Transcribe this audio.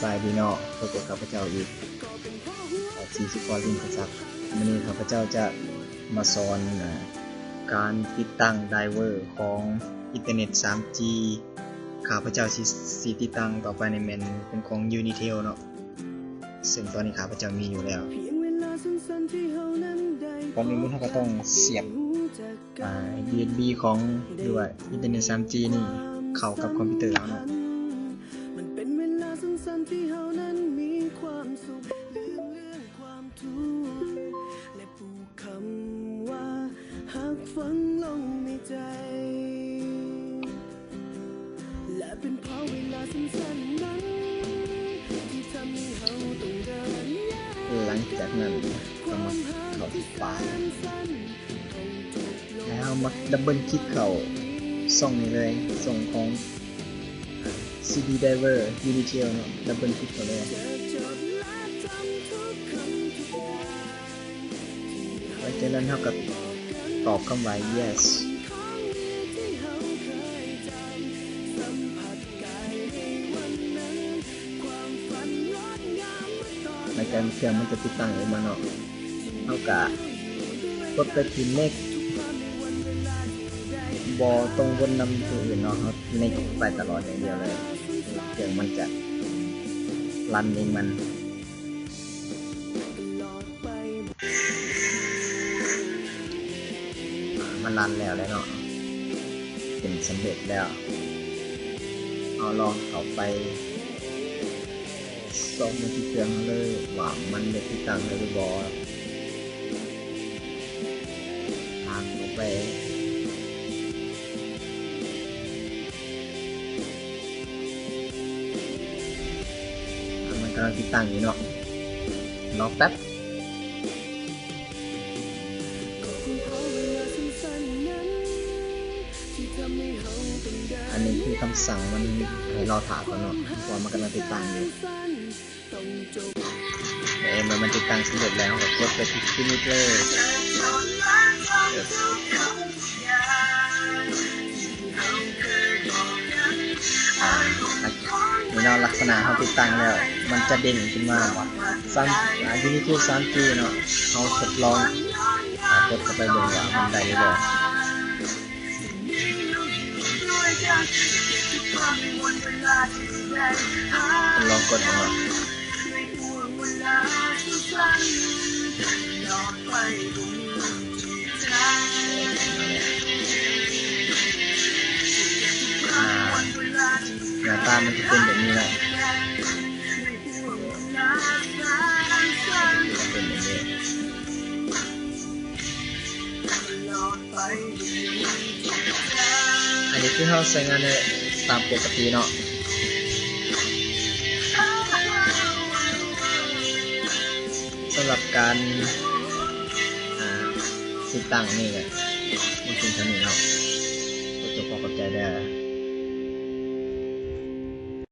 บายดีเนาะพบกับข้าพเจ้าอีก40 กว่าลิ้นจักวันนี้ข้าพเจ้าจะมาสอนการติดตั้งไดเวอร์ของอินเทอร์เน็ต 3G ข้าพเจ้าสิติดตั้งต่อไปในเป็นของ Unitel เนาะซึ่งตอนนี้ข้าพเจ้ามีอยู่แล้วก่อนอื่นเราก็ต้องเสียบUSB ของด้วยอินเทอร์เน็ต 3G นี่เข้ากับคอมพิวเตอร์แล้วเนาะที่เฮานั้นมีความสุขเรื่องความทุกข์และปลูกคำว่าหักฝังลงในใจและเป็นเพราะเวลาสั้นๆนั้นที่ทำให้เฮาต้องเดินหลังจากนั้นก็มาเข้าที่ปลายแล้วมาดับเบิลคลิกเข้าส่งเลยส่งของCD Driver Unitel เนาะดับเบิลคลิกเข้าเลยแล้วจากนั้นเราก็ตอบคำว่า yes ในการเครื่องมันจะติดตั้งเองมาเนาะเราก็กดไปที่เลขบอตรงบนนำตัวอื่นเนาะครับในไปตลอดอย่างเดียวเลยเครื่องมันจะรันเองมันรันแล้วเนาะเป็นสำเร็จแล้วเอาลองเข้าไปส่องมาที่เครื่องเลยว่ามันได้ติดตั้งหรือบ่ทางออกไปกำลังติดตั้งอยู่เนาะรอแป๊บอันนี้คือคำสั่งมันให้รอถามก่อนเนาะเพราะมันกำลังติดตั้งอยู่มันติดตั้งสำเร็จแล้วก็กดไปที่ฟินิชเลยนี่เนาะลักษณะเขาติดตั้งแล้วมันจะเด้งขึ้นมาUnitel 3G เนาะเขาทดลองกดเข้าไปดูว่ามันได้หรือเปล่าลองกดดูหน้าตามันจะเป็นแบบนี้แหละอันนี้คือเขาใช้งานในตามปกติเนาะสำหรับการติดตั้งนี่แหละมันเป็นเท่านี้เนาะก็จะพอเข้าใจได้